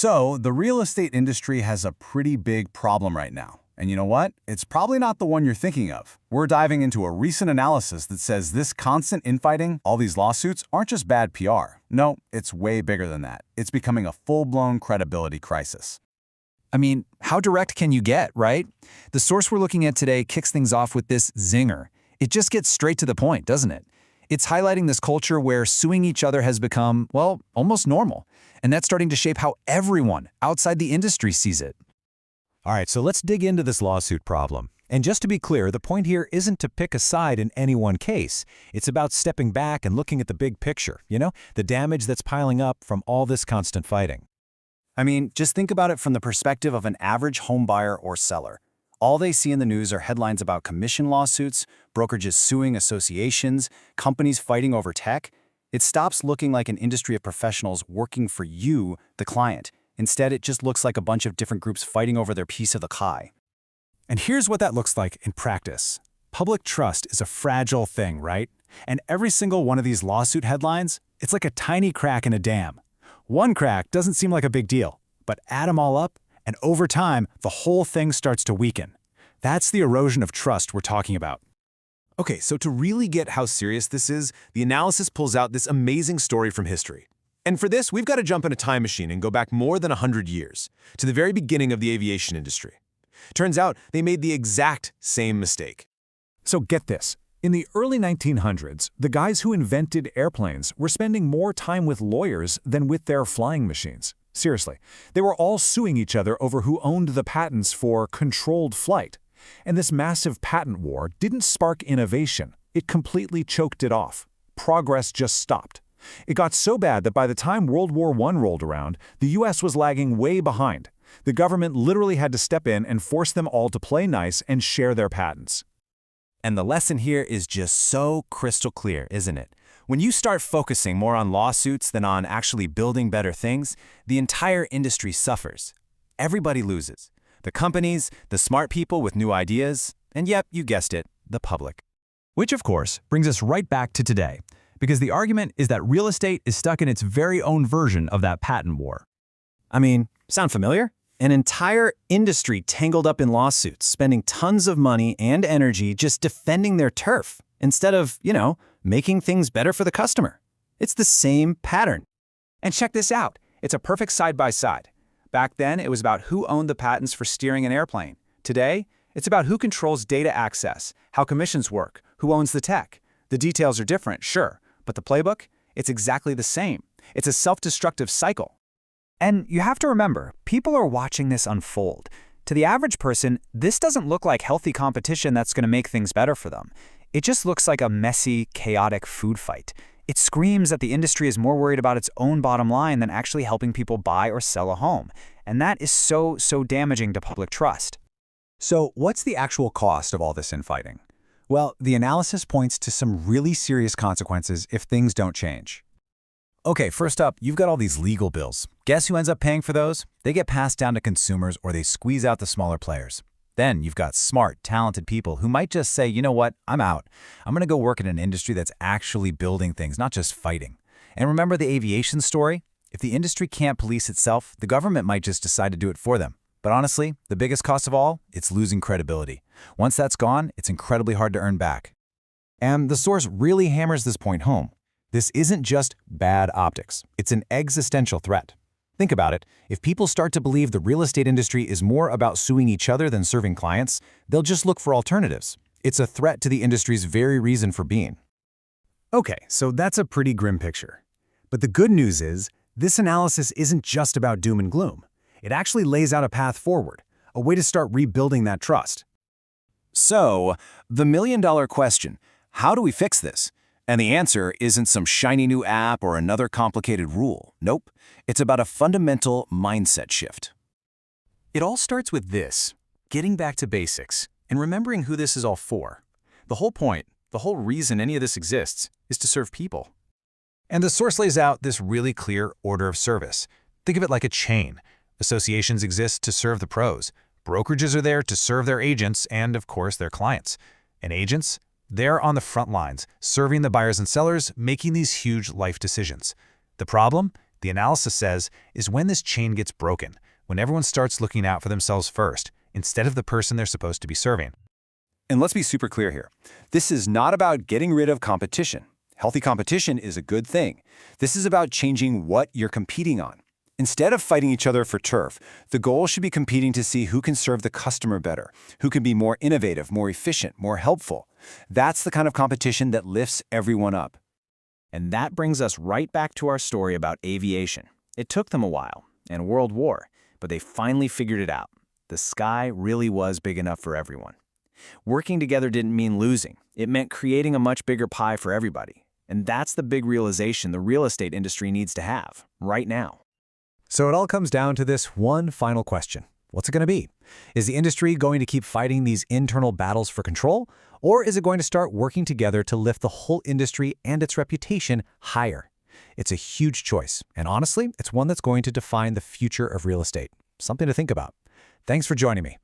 So, the real estate industry has a pretty big problem right now. And you know what? It's probably not the one you're thinking of. We're diving into a recent analysis that says this constant infighting, all these lawsuits, aren't just bad PR. No, it's way bigger than that. It's becoming a full-blown credibility crisis. I mean, how direct can you get, right? The source we're looking at today kicks things off with this zinger. It just gets straight to the point, doesn't it? It's highlighting this culture where suing each other has become, well, almost normal. And that's starting to shape how everyone outside the industry sees it. All right, so let's dig into this lawsuit problem. And just to be clear, the point here isn't to pick a side in any one case. It's about stepping back and looking at the big picture, the damage that's piling up from all this constant fighting. I mean, just think about it from the perspective of an average home buyer or seller. All they see in the news are headlines about commission lawsuits, brokerages suing associations, companies fighting over tech. It stops looking like an industry of professionals working for you, the client. Instead, it just looks like a bunch of different groups fighting over their piece of the pie. And here's what that looks like in practice. Public trust is a fragile thing, right? And every single one of these lawsuit headlines, it's like a tiny crack in a dam. One crack doesn't seem like a big deal, but add them all up, and over time, the whole thing starts to weaken. That's the erosion of trust we're talking about. Okay, so to really get how serious this is, the analysis pulls out this amazing story from history. And for this, we've got to jump in a time machine and go back more than 100 years, to the very beginning of the aviation industry. Turns out they made the exact same mistake. So get this. In the early 1900s, the guys who invented airplanes were spending more time with lawyers than with their flying machines. Seriously, they were all suing each other over who owned the patents for controlled flight. And this massive patent war didn't spark innovation. It completely choked it off. Progress just stopped. It got so bad that by the time World War I rolled around, the US was lagging way behind. The government literally had to step in and force them all to play nice and share their patents. And the lesson here is just so crystal clear, isn't it? When you start focusing more on lawsuits than on actually building better things, the entire industry suffers. Everybody loses. The companies, the smart people with new ideas, and yep, you guessed it, the public. Which, of course, brings us right back to today, because the argument is that real estate is stuck in its very own version of that patent war. I mean, sound familiar? An entire industry tangled up in lawsuits, spending tons of money and energy just defending their turf, instead of, making things better for the customer. It's the same pattern. And check this out. It's a perfect side-by-side. Back then, it was about who owned the patents for steering an airplane. Today, it's about who controls data access, how commissions work, who owns the tech. The details are different, sure, but the playbook, it's exactly the same. It's a self-destructive cycle. And you have to remember, people are watching this unfold. To the average person, this doesn't look like healthy competition that's going to make things better for them. It just looks like a messy, chaotic food fight. It screams that the industry is more worried about its own bottom line than actually helping people buy or sell a home. And that is so damaging to public trust. So, what's the actual cost of all this infighting? Well, the analysis points to some really serious consequences if things don't change. Okay, first up, you've got all these legal bills. Guess who ends up paying for those? They get passed down to consumers or they squeeze out the smaller players. Then you've got smart, talented people who might just say, you know what, I'm out. I'm going to go work in an industry that's actually building things, not just fighting. And remember the aviation story? If the industry can't police itself, the government might just decide to do it for them. But honestly, the biggest cost of all, it's losing credibility. Once that's gone, it's incredibly hard to earn back. And the source really hammers this point home. This isn't just bad optics. It's an existential threat. Think about it. If people start to believe the real estate industry is more about suing each other than serving clients, they'll just look for alternatives. It's a threat to the industry's very reason for being. Okay, so that's a pretty grim picture. But the good news is, this analysis isn't just about doom and gloom. It actually lays out a path forward, a way to start rebuilding that trust. So, the million-dollar question, how do we fix this? And the answer isn't some shiny new app or another complicated rule. Nope, it's about a fundamental mindset shift. It all starts with this, getting back to basics and remembering who this is all for. The whole point, the whole reason any of this exists, is to serve people. And the source lays out this really clear order of service. Think of it like a chain. Associations exist to serve the pros. Brokerages are there to serve their agents and, of course, their clients. And agents? They're on the front lines, serving the buyers and sellers, making these huge life decisions. The problem? The analysis says is when this chain gets broken, when everyone starts looking out for themselves first, instead of the person they're supposed to be serving. And let's be super clear here. This is not about getting rid of competition. Healthy competition is a good thing. This is about changing what you're competing on. Instead of fighting each other for turf, the goal should be competing to see who can serve the customer better, who can be more innovative, more efficient, more helpful. That's the kind of competition that lifts everyone up. And that brings us right back to our story about aviation. It took them a while, and World War, but they finally figured it out. The sky really was big enough for everyone. Working together didn't mean losing. It meant creating a much bigger pie for everybody. And that's the big realization the real estate industry needs to have, right now. So it all comes down to this one final question. What's it going to be? Is the industry going to keep fighting these internal battles for control, or is it going to start working together to lift the whole industry and its reputation higher? It's a huge choice, and honestly, it's one that's going to define the future of real estate. Something to think about. Thanks for joining me.